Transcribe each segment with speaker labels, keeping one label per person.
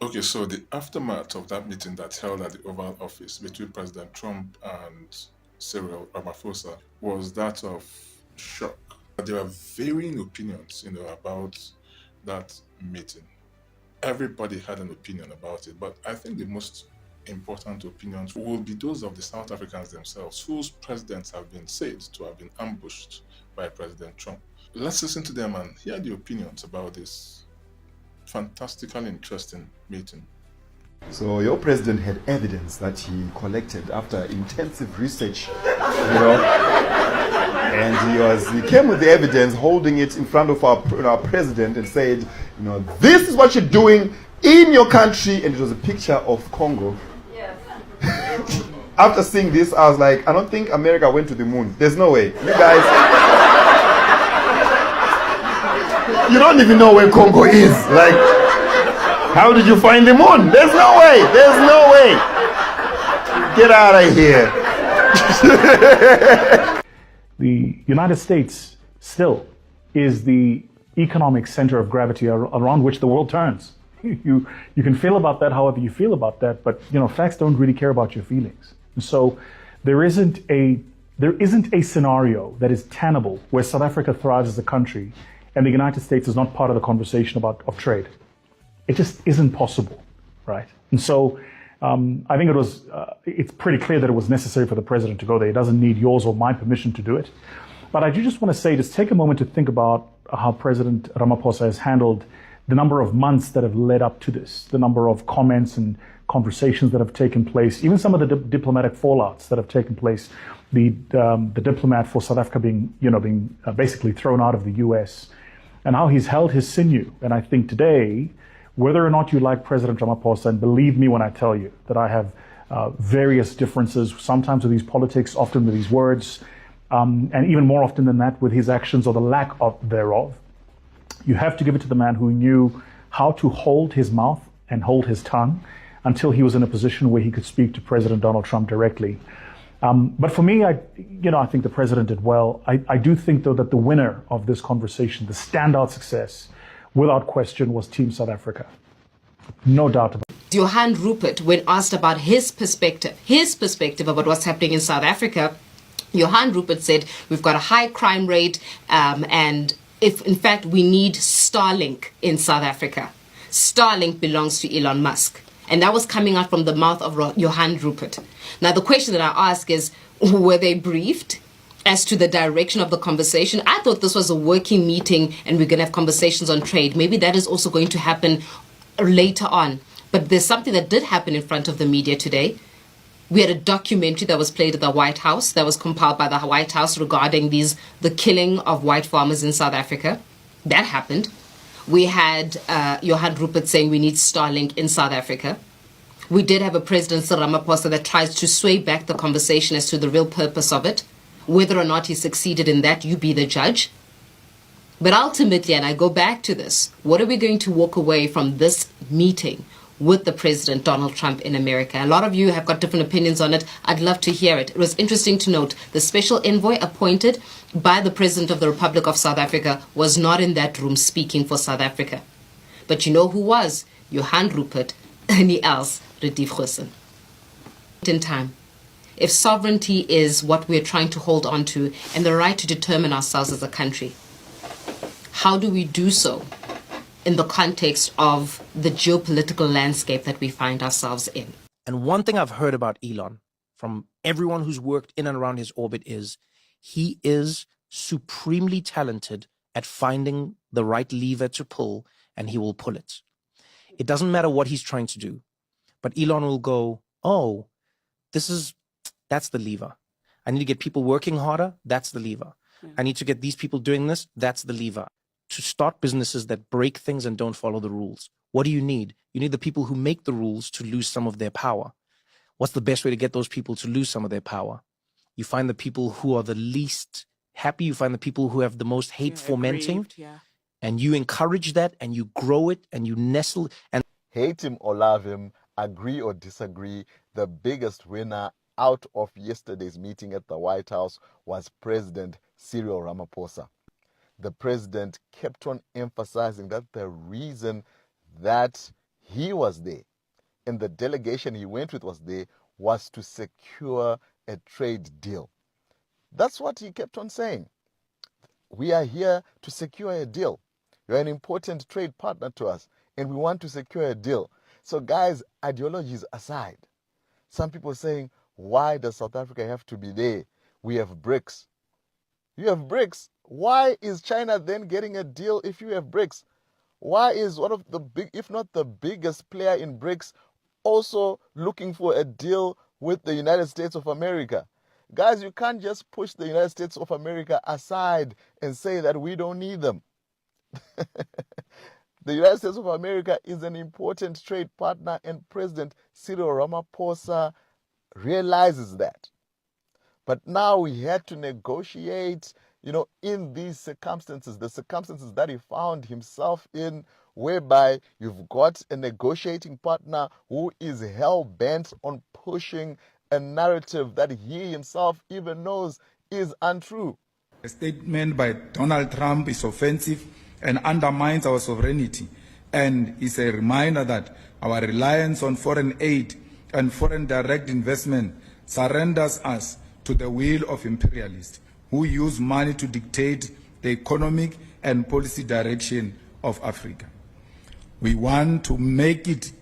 Speaker 1: Okay, so the aftermath of that meeting that held at the Oval Office between President Trump and Cyril Ramaphosa was that of shock. There were varying opinions, about that meeting. Everybody had an opinion about it, but I think the most important opinions will be those of the South Africans themselves, whose presidents have been said to have been ambushed by President Trump. Let's listen to them and hear the opinions about this fantastically interesting meeting.
Speaker 2: So your president had evidence that he collected after intensive research, and he came with the evidence, holding it in front of our president, and said, this is what you're doing in your country, and it was a picture of Congo. Yes. After seeing this, I was like, I don't think America went to the moon. There's no way. You guys, you don't even know where Congo is. Like, how did you find the moon? There's no way. There's no way. Get out of here.
Speaker 3: The United States still is the economic center of gravity around which the world turns. You can feel about that however you feel about that, but facts don't really care about your feelings. And so there isn't a scenario that is tenable where South Africa thrives as a country and the United States is not part of the conversation of trade. It just isn't possible, right? And so I think it's pretty clear that it was necessary for the president to go there. He doesn't need yours or my permission to do it. But I do just want to say, just take a moment to think about how President Ramaphosa has handled the number of months that have led up to this, the number of comments and conversations that have taken place, even some of the diplomatic fallouts that have taken place, the diplomat for South Africa being basically thrown out of the US, and how he's held his sinew. And I think today, whether or not you like President Ramaphosa, and believe me when I tell you that I have various differences, sometimes with his politics, often with his words, and even more often than that with his actions or the lack of thereof, you have to give it to the man who knew how to hold his mouth and hold his tongue until he was in a position where he could speak to President Donald Trump directly. But for me, I think the president did well. I do think, though, that the winner of this conversation, the standout success, without question, was Team South Africa. No doubt about it.
Speaker 4: Johan Rupert, when asked about his perspective about what's happening in South Africa, Johan Rupert said, we've got a high crime rate, and if in fact we need Starlink in South Africa. Starlink belongs to Elon Musk. And that was coming out from the mouth of Johan Rupert. Now, the question that I ask is, were they briefed as to the direction of the conversation? I thought this was a working meeting and we're going to have conversations on trade. Maybe that is also going to happen later on. But there's something that did happen in front of the media today. We had a documentary that was played at the White House, that was compiled by the White House regarding the killing of white farmers in South Africa. That happened. We had Johan Rupert saying we need Starlink in South Africa. We did have a President Cyril Ramaphosa that tries to sway back the conversation as to the real purpose of it. Whether or not he succeeded in that, you be the judge. But ultimately, and I go back to this, what are we going to walk away from this meeting with the President Donald Trump in America? A lot of you have got different opinions on it. I'd love to hear it. It was interesting to note the special envoy appointed by the President of the Republic of South Africa was not in that room speaking for South Africa. But you know who was? Johan Rupert, and else, Retief Goosen. In time, if sovereignty is what we're trying to hold on to and the right to determine ourselves as a country, how do we do so in the context of the geopolitical landscape that we find ourselves in?
Speaker 5: And one thing I've heard about Elon from everyone who's worked in and around his orbit is he is supremely talented at finding the right lever to pull, and he will pull it. It doesn't matter what he's trying to do, but Elon will go, oh, that's the lever. I need to get people working harder. That's the lever. I need to get these people doing this. That's the lever. To start businesses that break things and don't follow the rules. What do you need? You need the people who make the rules to lose some of their power. What's the best way to get those people to lose some of their power? You find the people who are the least happy. You find the people who have the most hate fomenting. And you encourage that and you grow it and you nestle. And
Speaker 2: Hate him or love him, agree or disagree, the biggest winner out of yesterday's meeting at the White House was President Cyril Ramaphosa. The president kept on emphasizing that the reason that he was there, and the delegation he went with was there, was to secure a trade deal. That's what he kept on saying. We are here to secure a deal. You're an important trade partner to us, and we want to secure a deal. So guys, ideologies aside, some people saying, why does South Africa have to be there? We have BRICS. You have BRICS. Why is China then getting a deal if you have BRICS? Why is one of the big, if not the biggest player in BRICS, also looking for a deal with the United States of America? Guys, you can't just push the United States of America aside and say that we don't need them. The United States of America is an important trade partner, and President Cyril Ramaphosa realizes that. But now we had to negotiate, in these circumstances, the circumstances that he found himself in, whereby you've got a negotiating partner who is hell-bent on pushing a narrative that he himself even knows is untrue.
Speaker 6: A statement by Donald Trump is offensive and undermines our sovereignty, and is a reminder that our reliance on foreign aid and foreign direct investment surrenders us to the will of imperialists who use money to dictate the economic and policy direction of Africa. We want to make it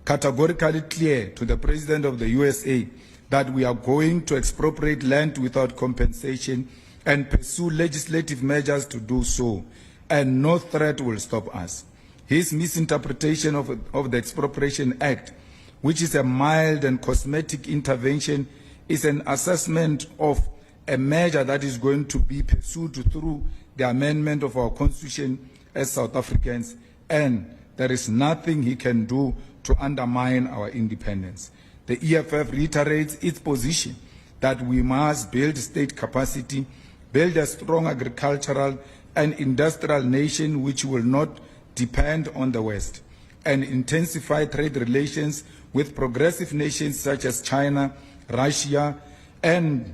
Speaker 6: categorically clear to the President of the USA that we are going to expropriate land without compensation and pursue legislative measures to do so, and no threat will stop us. His misinterpretation of the Expropriation Act, which is a mild and cosmetic intervention, is an assessment of a measure that is going to be pursued through the amendment of our Constitution as South Africans, and there is nothing he can do to undermine our independence. The EFF reiterates its position that we must build state capacity, build a strong agricultural and industrial nation which will not depend on the West, and intensify trade relations with progressive nations such as China, Russia, and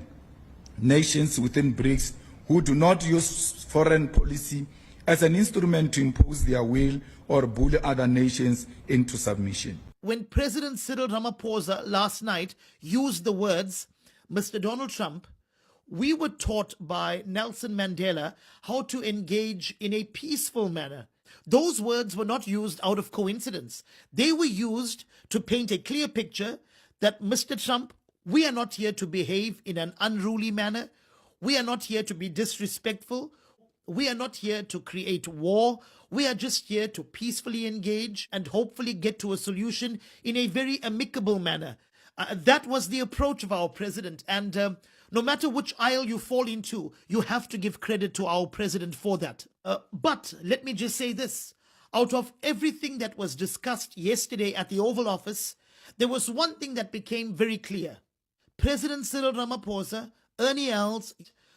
Speaker 6: nations within BRICS who do not use foreign policy as an instrument to impose their will or bully other nations into submission.
Speaker 7: When President Cyril Ramaphosa last night used the words, Mr. Donald Trump, we were taught by Nelson Mandela how to engage in a peaceful manner. Those words were not used out of coincidence. They were used to paint a clear picture that, Mr. Trump, we are not here to behave in an unruly manner. We are not here to be disrespectful. We are not here to create war. We are just here to peacefully engage and hopefully get to a solution in a very amicable manner. That was the approach of our president. And no matter which aisle you fall into, you have to give credit to our president for that. But let me just say this. Out of everything that was discussed yesterday at the Oval Office, there was one thing that became very clear. President Cyril Ramaphosa, Ernie Els,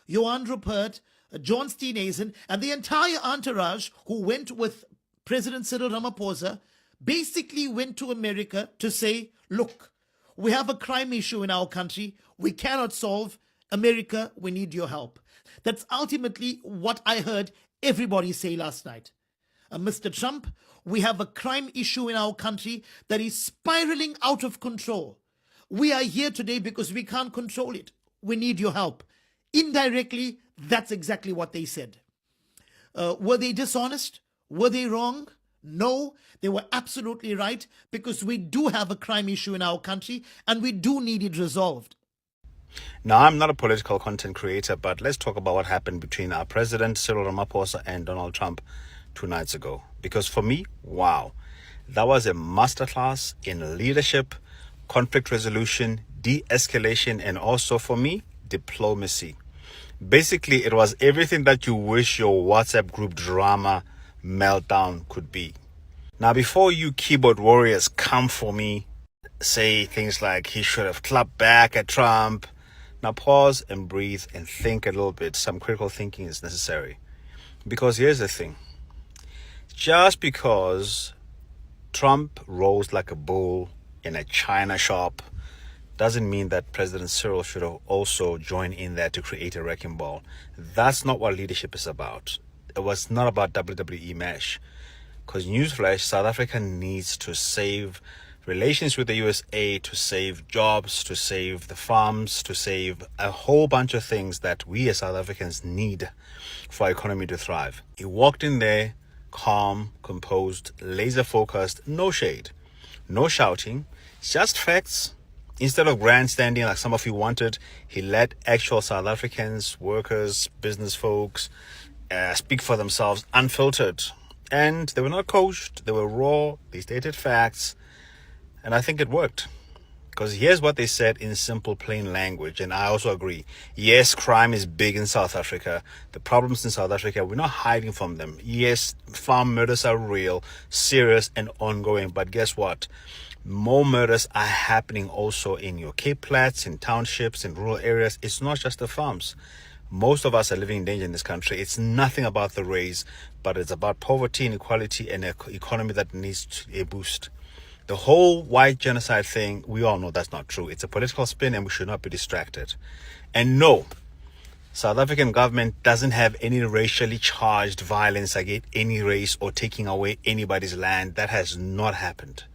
Speaker 7: Johan Rupert, John Steenhuisen, and the entire entourage who went with President Cyril Ramaphosa basically went to America to say, look, we have a crime issue in our country. We cannot solve. America, we need your help. That's ultimately what I heard everybody say last night. Mr. Trump, we have a crime issue in our country that is spiraling out of control. We are here today because we can't control it. We need your help. Indirectly, that's exactly what they said. Were they dishonest? Were they wrong? No, they were absolutely right, because we do have a crime issue in our country and we do need it resolved.
Speaker 8: Now, I'm not a political content creator, but let's talk about what happened between our president, Cyril Ramaphosa, and Donald Trump 2 nights ago. Because for me, wow, that was a masterclass in leadership, conflict resolution, de-escalation, and also, for me, diplomacy. Basically, it was everything that you wish your WhatsApp group drama meltdown could be. Now, before you keyboard warriors come for me, say things like he should have clapped back at Trump, now pause and breathe and think a little bit. Some critical thinking is necessary. Because here's the thing. Just because Trump rose like a bull in a china shop doesn't mean that President Cyril should have also joined in there to create a wrecking ball. That's not what leadership is about. It was not about WWE mesh. Because newsflash, South Africa needs to save relations with the USA, to save jobs, to save the farms, to save a whole bunch of things that we as South Africans need for our economy to thrive. He walked in there calm, composed, laser focused, no shade, no shouting, just facts. Instead of grandstanding like some of you wanted, he let actual South Africans, workers, business folks speak for themselves unfiltered. And they were not coached, they were raw, they stated facts, and I think it worked. Because here's what they said in simple, plain language, and I also agree. Yes, crime is big in South Africa. The problems in South Africa, we're not hiding from them. Yes, farm murders are real, serious, and ongoing. But guess what? More murders are happening also in your Cape Flats, in townships, in rural areas. It's not just the farms. Most of us are living in danger in this country. It's nothing about the race, but it's about poverty, inequality, and an economy that needs a boost. The whole white genocide thing, we all know that's not true. It's a political spin and we should not be distracted. And no, South African government doesn't have any racially charged violence against any race or taking away anybody's land. That has not happened.